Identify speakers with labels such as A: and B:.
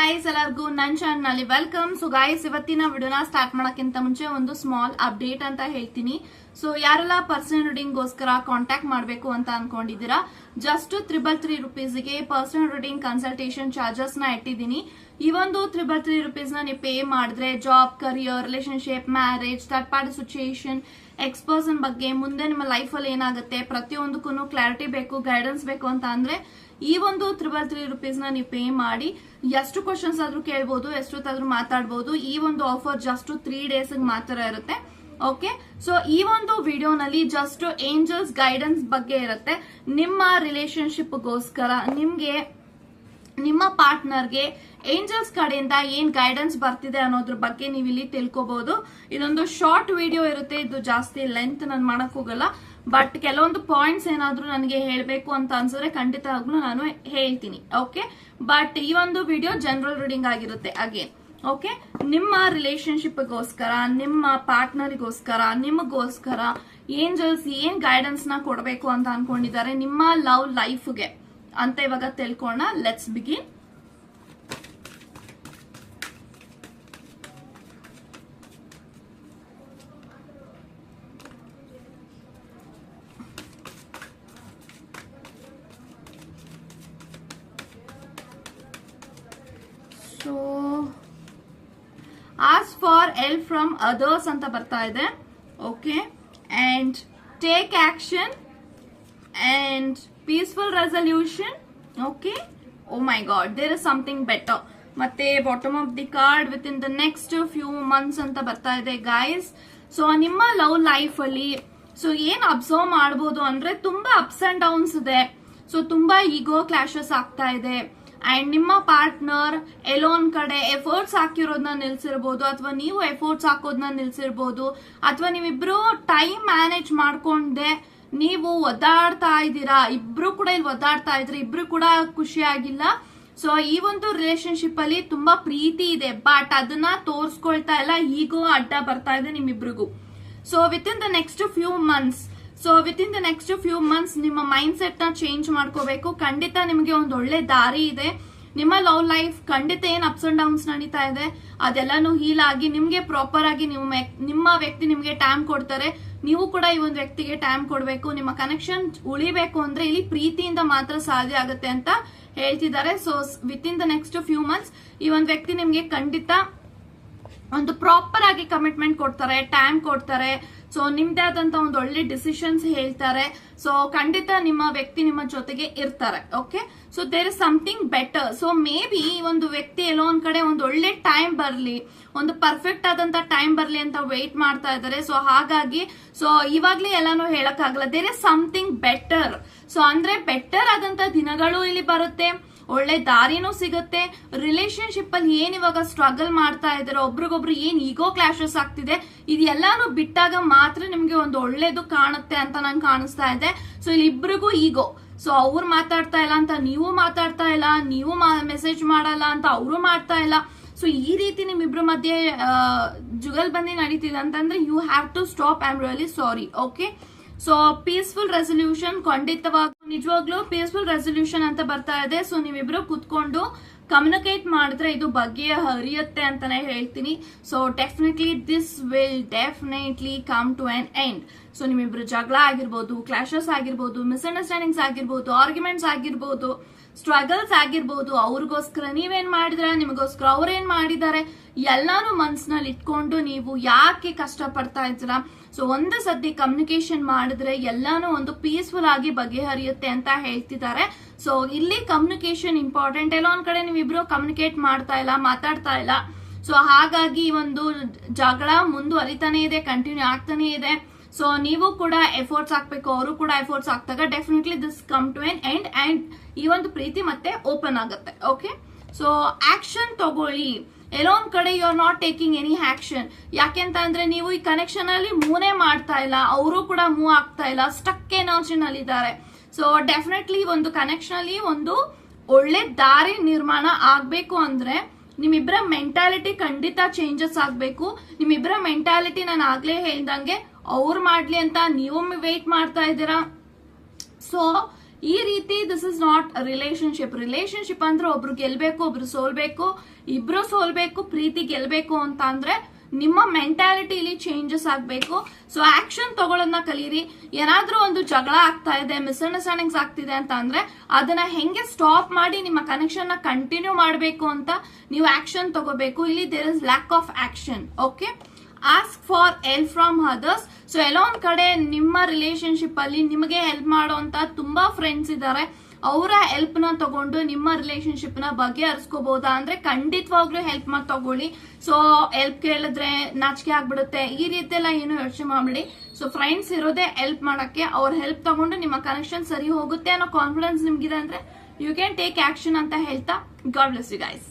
A: Guys, ಎಲ್ಲರಿಗೂ ನನ್ನ channel ನಲ್ಲಿ ವೆಲ್ಕಮ್. ಸೊ ಗೈಸ್, ಇವತ್ತಿನ ವಿಡಿಯೋನ ಸ್ಟಾರ್ಟ್ ಮಾಡಕ್ಕಿಂತ ಮುಂಚೆ ಒಂದು ಸ್ಮಾಲ್ ಅಪ್ಡೇಟ್ ಅಂತ ಹೇಳ್ತೀನಿ. ಸೊ ಯಾರೆಲ್ಲ ಪರ್ಸನಲ್ ರೀಡಿಂಗ್ ಗೋಸ್ಕರ ಕಾಂಟ್ಯಾಕ್ಟ್ ಮಾಡಬೇಕು ಅಂತ ಅನ್ಕೊಂಡಿದ್ದೀರಾ, ಜಸ್ಟ್ 333 ರುಪೀಸ್ಗೆ ಪರ್ಸನಲ್ ರೀಡಿಂಗ್ ಕನ್ಸಲ್ಟೇಷನ್ ಚಾರ್ಜಸ್ ನ ಇಟ್ಟಿದ್ದೀನಿ. ಈ ಒಂದು 333 ರುಪೀಸ್ ನ ನೀವು ಪೇ ಮಾಡಿದ್ರೆ job, career, relationship, marriage, third party situation, ex person ಬಗ್ಗೆ, ಮುಂದೆ ನಿಮ್ಮ ಲೈಫ್ ಅಲ್ಲಿ ಏನಾಗುತ್ತೆ ಪ್ರತಿಯೊಂದಕ್ಕೂ ಕ್ಲಾರಿಟಿ ಬೇಕು, ಗೈಡೆನ್ಸ್ ಬೇಕು ಅಂತ ಅಂದ್ರೆ ಈ ಒಂದು 333 ರುಪೀಸ್ ನ ನೀವು ಪೇ ಮಾಡಿ ಎಷ್ಟು ಕ್ವಶನ್ಸ್ ಆದ್ರೂ ಕೇಳಬಹುದು, ಎಷ್ಟೊತ್ತಾದ್ರೂ ಮಾತಾಡಬಹುದು. ಈ ಒಂದು ಆಫರ್ ಜಸ್ಟ್ 3 ಡೇಸ್ ಮಾತ್ರ ಇರುತ್ತೆ. ಓಕೆ, ಸೊ ಈ ಒಂದು ವಿಡಿಯೋನಲ್ಲಿ ಜಸ್ಟ್ ಏಂಜಲ್ಸ್ ಗೈಡೆನ್ಸ್ ಬಗ್ಗೆ ಇರುತ್ತೆ. ನಿಮ್ಮ ರಿಲೇಶನ್ಶಿಪ್ ಗೋಸ್ಕರ ನಿಮ್ಗೆ ನಿಮ್ಮ ಪಾರ್ಟ್ನರ್ಗೆ ಏಂಜಲ್ಸ್ ಕಡೆಯಿಂದ ಏನ್ ಗೈಡೆನ್ಸ್ ಬರ್ತಿದೆ ಅನ್ನೋದ್ರ ಬಗ್ಗೆ ನೀವು ಇಲ್ಲಿ ತಿಳ್ಕೊಬಹುದು. ಇದೊಂದು ಶಾರ್ಟ್ ವಿಡಿಯೋ ಇರುತ್ತೆ, ಇದು ಜಾಸ್ತಿ ಲೆಂತ್ ನಾನು ಮಾಡಕ್ ಹೋಗಲ್ಲ. ಬಟ್ ಕೆಲವೊಂದು ಪಾಯಿಂಟ್ಸ್ ಏನಾದ್ರೂ ನನಗೆ ಹೇಳಬೇಕು ಅಂತ ಅನ್ಸಿದ್ರೆ ಖಂಡಿತವಾಗ್ಲೂ ನಾನು ಹೇಳ್ತೀನಿ. ಓಕೆ, ಬಟ್ ಈ ಒಂದು ವಿಡಿಯೋ ಜನರಲ್ ರೀಡಿಂಗ್ ಆಗಿರುತ್ತೆ. ಅಗೇನ್ ಓಕೆ, ನಿಮ್ಮ ರಿಲೇಶನ್ಶಿಪ್ ಗೋಸ್ಕರ, ನಿಮ್ಮ ಪಾರ್ಟ್ನರ್ಗೋಸ್ಕರ, ನಿಮಗೋಸ್ಕರ ಏಂಜಲ್ಸ್ ಏನ್ ಗೈಡೆನ್ಸ್ ನ ಕೊಡಬೇಕು ಅಂತ ಅನ್ಕೊಂಡಿದ್ದಾರೆ ನಿಮ್ಮ ಲವ್ ಲೈಫ್ಗೆ ಅಂತ ಇವಾಗ ತಿಳ್ಕೊಳ್ಳೋಣ. Let's begin. So as for help from others ಅಂತ ಬರ್ತಾ ಇದೆ. Okay, and take action and peaceful resolution. Okay, oh my god, there is something better. ಮತ್ತೆ bottom of the card within the next few months ಅಂತ ಬರ್ತಾ ಇದೆ guys. So ನಿಮ್ಮ love life ಅಲ್ಲಿ so ಏನ್ ಅಬ್ಸರ್ವ್ ಮಾಡಬಹುದು ಅಂದ್ರೆ ತುಂಬಾ ಅಪ್ಸ್ ಅಂಡ್ ಡೌನ್ಸ್ ಇದೆ. ಸೊ ತುಂಬಾ ಈಗೋ ಕ್ಲಾಶಸ್ ಆಗ್ತಾ ಇದೆ. ಅಂಡ್ ನಿಮ್ಮ ಪಾರ್ಟ್ನರ್ ಎಲ್ಲೋನ್ ಕಡೆ ಎಫರ್ಟ್ಸ್ ಹಾಕಿರೋದನ್ನ ನಿಲ್ಸಿರ್ಬೋದು, ಅಥವಾ ನೀವು ಎಫರ್ಟ್ಸ್ ಹಾಕೋದನ್ನ ನಿಲ್ಸಿರ್ಬೋದು, ಅಥವಾ ನೀವಿಬ್ರು ಟೈಮ್ ಮ್ಯಾನೇಜ್ ಮಾಡ್ಕೊಂಡೆ ನೀವು ಒದ್ದಾಡ್ತಾ ಇದ್ದೀರಾ. ಇಬ್ರು ಕೂಡ ಇಲ್ಲಿ ಒದ್ದಾಡ್ತಾ ಇದ್ರಿ, ಇಬ್ರು ಕೂಡ ಖುಷಿಯಾಗಿಲ್ಲ. ಸೊ ಈ ಒಂದು ರಿಲೇಶನ್ಶಿಪ್ ಅಲ್ಲಿ ತುಂಬಾ ಪ್ರೀತಿ ಇದೆ, ಬಟ್ ಅದನ್ನ ತೋರ್ಸ್ಕೊಳ್ತಾ ಇಲ್ಲ, ಈಗೋ ಅಡ್ಡ ಬರ್ತಾ ಇದೆ ನಿಮ್ಮಿಬ್ರಿಗೂ. So within the next few months ನಿಮ್ಮ ಮೈಂಡ್ ಸೆಟ್ ನ ಚೇಂಜ್ ಮಾಡ್ಕೋಬೇಕು. ಖಂಡಿತ ನಿಮಗೆ ಒಂದು ಒಳ್ಳೆ ದಾರಿ ಇದೆ. ನಿಮ್ಮ ಲವ್ ಲೈಫ್ ಖಂಡಿತ ಏನ್ ಅಪ್ಸ್ ಅಂಡ್ ಡೌನ್ಸ್ ನಡೀತಾ ಇದೆ ಅದೆಲ್ಲಾನು ಹೀಲ್ ಆಗಿ ನಿಮ್ಗೆ ಪ್ರಾಪರ್ ಆಗಿ ನಿಮ್ಮ ವ್ಯಕ್ತಿ ನಿಮ್ಗೆ ಟೈಮ್ ಕೊಡ್ತಾರೆ, ನೀವು ಕೂಡ ಈ ಒಂದು ವ್ಯಕ್ತಿಗೆ ಟೈಮ್ ಕೊಡ್ಬೇಕು. ನಿಮ್ಮ ಕನೆಕ್ಷನ್ ಉಳಿಬೇಕು ಅಂದ್ರೆ ಇಲ್ಲಿ ಪ್ರೀತಿಯಿಂದ ಮಾತ್ರ ಸಾಧ್ಯ ಆಗುತ್ತೆ ಅಂತ ಹೇಳ್ತಿದ್ದಾರೆ. So within the next few months ಈ ಒಂದು ವ್ಯಕ್ತಿ ನಿಮ್ಗೆ ಖಂಡಿತ ಒಂದು ಪ್ರಾಪರ್ ಆಗಿ ಕಮಿಟ್ಮೆಂಟ್ ಕೊಡ್ತಾರೆ, ಟೈಮ್ ಕೊಡ್ತಾರೆ. ಸೊ ನಿಮ್ದೇ ಆದಂತ ಒಂದು ಒಳ್ಳೆ ಡಿಸಿಷನ್ಸ್ ಹೇಳ್ತಾರೆ. ಸೊ ಖಂಡಿತ ನಿಮ್ಮ ವ್ಯಕ್ತಿ ನಿಮ್ಮ ಜೊತೆಗೆ ಇರ್ತಾರೆ. Okay, so there is something better. So maybe ಈ ಒಂದು ವ್ಯಕ್ತಿ ಎಲ್ಲೋ ಒಂದ್ ಕಡೆ ಒಂದು ಒಳ್ಳೆ ಟೈಮ್ ಬರ್ಲಿ, ಒಂದು ಪರ್ಫೆಕ್ಟ್ ಆದಂತ ಟೈಮ್ ಬರ್ಲಿ ಅಂತ ವೇಟ್ ಮಾಡ್ತಾ ಇದ್ದಾರೆ. ಸೊ ಹಾಗಾಗಿ ಸೊ ಇವಾಗ್ಲೇ ಎಲ್ಲಾನು ಹೇಳಕ್ ಆಗಲ್ಲ, there is something better. So ಅಂದ್ರೆ ಬೆಟರ್ ಆದಂತ ದಿನಗಳು ಇಲ್ಲಿ ಬರುತ್ತೆ, ಒಳ್ಳೆ ದಾರಿನೂ ಸಿಗುತ್ತೆ. ರಿಲೇಶನ್ಶಿಪ್ ಅಲ್ಲಿ ಏನ್ ಇವಾಗ ಸ್ಟ್ರಗಲ್ ಮಾಡ್ತಾ ಇದಾರೆ, ಒಬ್ರಿಗೊಬ್ರು ಏನ್ ಈಗೋ ಕ್ಲಾಶಸ್ ಆಗ್ತಿದೆ, ಇದೆಲ್ಲಾನು ಬಿಟ್ಟಾಗ ಮಾತ್ರ ನಿಮ್ಗೆ ಒಂದು ಒಳ್ಳೇದು ಕಾಣುತ್ತೆ ಅಂತ ನಂಗೆ ಕಾಣಿಸ್ತಾ ಇದೆ. ಸೊ ಇಲ್ಲಿ ಇಬ್ರಿಗೂ ಈಗೋ, ಸೊ ಅವ್ರು ಮಾತಾಡ್ತಾ ಇಲ್ಲ ಅಂತ ನೀವು ಮಾತಾಡ್ತಾ ಇಲ್ಲ, ನೀವು ಮೆಸೇಜ್ ಮಾಡಲ್ಲ ಅಂತ ಅವರು ಮಾಡ್ತಾ ಇಲ್ಲ. ಸೊ ಈ ರೀತಿ ನಿಮ್ಮಿಬ್ರ ಮಧ್ಯೆ ಜುಗಲ್ಬಂದಿ ನಡೀತಿದೆ ಅಂತಂದ್ರೆ you have to stop. I am really sorry. Okay, so peaceful resolution ಖಂಡಿತವಾಗ್ಲೂ ನಿಜವಾಗ್ಲೂ ಪೀಸ್ಫುಲ್ ರೆಸೊಲ್ಯೂಷನ್ ಅಂತ ಬರ್ತಾ ಇದೆ. ಸೊ ನೀವಿಬ್ರು ಕುತ್ಕೊಂಡು ಕಮ್ಯುನಿಕೇಟ್ ಮಾಡಿದ್ರೆ ಇದು ಬಗ್ಗೆ ಹರಿಯುತ್ತೆ ಅಂತಾನೆ ಹೇಳ್ತೀನಿ. So definitely this will definitely come to an end. ಸೊ ನಿಮ್ಮಿಬ್ರು ಜಗಳ ಆಗಿರ್ಬೋದು, ಕ್ಲಾಶಸ್ ಆಗಿರ್ಬೋದು, ಮಿಸ್ಅಂಡರ್ಸ್ಟ್ಯಾಂಡಿಂಗ್ಸ್ ಆಗಿರ್ಬೋದು, ಆರ್ಗ್ಯುಮೆಂಟ್ಸ್ ಆಗಿರ್ಬೋದು, ಸ್ಟ್ರಗಲ್ಸ್ ಆಗಿರ್ಬೋದು, ಅವ್ರಿಗೋಸ್ಕರ ನೀವೇನ್ ಮಾಡಿದ್ರ, ನಿಮಗೋಸ್ಕರ ಅವ್ರೇನ್ ಮಾಡಿದ್ದಾರೆ, ಎಲ್ಲಾನು ಮನ್ಸಿನಲ್ಲಿ ಇಟ್ಕೊಂಡು ನೀವು ಯಾಕೆ ಕಷ್ಟ ಪಡ್ತಾ ಇದ್ದೀರಾ. ಸೊ ಒಂದು ಸದ್ಯ ಕಮ್ಯುನಿಕೇಶನ್ ಮಾಡಿದ್ರೆ ಎಲ್ಲಾನು ಒಂದು ಪೀಸ್ಫುಲ್ ಆಗಿ ಬಗೆಹರಿಯುತ್ತೆ ಅಂತ ಹೇಳ್ತಿದ್ದಾರೆ. ಸೊ ಇಲ್ಲಿ ಕಮ್ಯುನಿಕೇಶನ್ ಇಂಪಾರ್ಟೆಂಟ್. ಎಲ್ಲ ಒಂದ್ ಕಡೆ ನೀವಿಬ್ರು ಕಮ್ಯುನಿಕೇಟ್ ಮಾಡ್ತಾ ಇಲ್ಲ, ಮಾತಾಡ್ತಾ ಇಲ್ಲ. ಸೊ ಹಾಗಾಗಿ ಒಂದು ಜಗಳ ಮುಂದುವರಿತಾನೆ ಇದೆ, ಕಂಟಿನ್ಯೂ ಆಗ್ತಾನೆ ಇದೆ. ಸೊ ನೀವು ಕೂಡ ಎಫರ್ಟ್ಸ್ ಹಾಕ್ಬೇಕು, ಅವರು ಕೂಡ ಎಫರ್ಟ್ಸ್ ಹಾಕ್ದಾಗ definitely this come to an end and ಈ ಒಂದು ಪ್ರೀತಿ ಮತ್ತೆ ಓಪನ್ ಆಗುತ್ತೆ. ಓಕೆ, ಸೊ ಆಕ್ಷನ್ ತಗೊಳ್ಳಿ. ಎಲ್ಲೋ ಒಂದ್ ಕಡೆ you are not taking any action. ಯಾಕೆಂತ ಅಂದ್ರೆ ನೀವು ಈ ಕನೆಕ್ಷನ್ ಅಲ್ಲಿ ಮೂವ್ನೇ ಮಾಡ್ತಾ ಇಲ್ಲ, ಅವರು ಕೂಡ ಮೂವ್ ಆಗ್ತಾ ಇಲ್ಲ, ಸ್ಟಕ್ ಎನರ್ಜಿನಲ್ಲಿ ಇದ್ದಾರೆ. ಸೊ ಡೆಫಿನೆಟ್ಲಿ ಒಂದು ಕನೆಕ್ಷನ್ ಅಲ್ಲಿ ಒಂದು ಒಳ್ಳೆ ದಾರಿ ನಿರ್ಮಾಣ ಆಗ್ಬೇಕು ಅಂದ್ರೆ ನಿಮ್ಮಿಬ್ಬರ ಮೆಂಟಾಲಿಟಿ ಖಂಡಿತ ಚೇಂಜಸ್ ಆಗ್ಬೇಕು. ನಿಮ್ಮಿಬ್ಬರ ಮೆಂಟಾಲಿಟಿ ನಾನು ಆಗ್ಲೇ ಹೇಳ್ದಂಗೆ ಅವ್ರು ಮಾಡ್ಲಿ ಅಂತ ನೀವು ವೇಟ್ ಮಾಡ್ತಾ ಇದ್ದೀರಾ. ಸೊ ಈ ರೀತಿ ದಿಸ್ ಇಸ್ ನಾಟ್ ರಿಲೇಶನ್ಶಿಪ್ ಅಂದ್ರೆ ಒಬ್ರು ಗೆಲ್ಬೇಕು, ಒಬ್ರು ಸೋಲ್ಬೇಕು, ಇಬ್ರು ಸೋಲ್ಬೇಕು, ಪ್ರೀತಿ ಗೆಲ್ಬೇಕು ಅಂತ ಅಂದ್ರೆ ನಿಮ್ಮ ಮೆಂಟಾಲಿಟಿಲಿ ಚೇಂಜಸ್ ಆಗ್ಬೇಕು. ಸೊ ಆಕ್ಷನ್ ತಗೊಳ್ಳೋದನ್ನ ಕಲೀರಿ. ಏನಾದ್ರೂ ಒಂದು ಜಗಳ ಆಗ್ತಾ ಇದೆ, ಮಿಸ್ಅಂಡರ್ಸ್ಟ್ಯಾಂಡಿಂಗ್ಸ್ ಆಗ್ತಿದೆ ಅಂತ ಅಂದ್ರೆ ಅದನ್ನ ಹೆಂಗೆ ಸ್ಟಾಪ್ ಮಾಡಿ ನಿಮ್ಮ ಕನೆಕ್ಷನ್ ನ ಕಂಟಿನ್ಯೂ ಮಾಡಬೇಕು ಅಂತ ನೀವು ಆಕ್ಷನ್ ತಗೋಬೇಕು. ಇಲ್ಲಿ there is lack of action. Okay, ask for help from others. So ಎಲ್ಲೋ ಒಂದ್ ಕಡೆ ನಿಮ್ಮ ರಿಲೇಶನ್ಶಿಪ್ ಅಲ್ಲಿ ನಿಮಗೆ ಹೆಲ್ಪ್ ಮಾಡುವಂತ ತುಂಬಾ ಫ್ರೆಂಡ್ಸ್ ಇದ್ದಾರೆ, ಅವರ ಹೆಲ್ಪ್ ನ ತಗೊಂಡು ನಿಮ್ಮ ರಿಲೇಶನ್ಶಿಪ್ ನ ಬಗೆಹರಿಸ್ಕೋಬಹುದಾ ಅಂದ್ರೆ ಖಂಡಿತವಾಗ್ಲೂ ಹೆಲ್ಪ್ ಮಾಡಿ ತಗೊಳ್ಳಿ. ಸೊ ಹೆಲ್ಪ್ ಕೇಳಿದ್ರೆ ನಾಚಿಕೆ ಆಗ್ಬಿಡುತ್ತೆ, ಈ ರೀತಿ ಎಲ್ಲ ಏನು ಯೋಚನೆ ಮಾಡ್ಬಿಡಿ. ಸೊ ಫ್ರೆಂಡ್ಸ್ ಇರೋದೇ ಹೆಲ್ಪ್ ಮಾಡಕ್ಕೆ, ಅವ್ರ ಹೆಲ್ಪ್ ತಗೊಂಡು ನಿಮ್ಮ ಕನೆಕ್ಷನ್ ಸರಿ ಹೋಗುತ್ತೆ ಅನ್ನೋ ಕಾನ್ಫಿಡೆನ್ಸ್ ನಿಮ್ಗಿದೆ ಅಂದ್ರೆ ಯು ಕ್ಯಾನ್ ಟೇಕ್ ಆಕ್ಷನ್ ಅಂತ ಹೇಳ್ತಾ ಗಾಡ್ ಬ್ಲೆಸ್ ಯು ಗೈಸ್.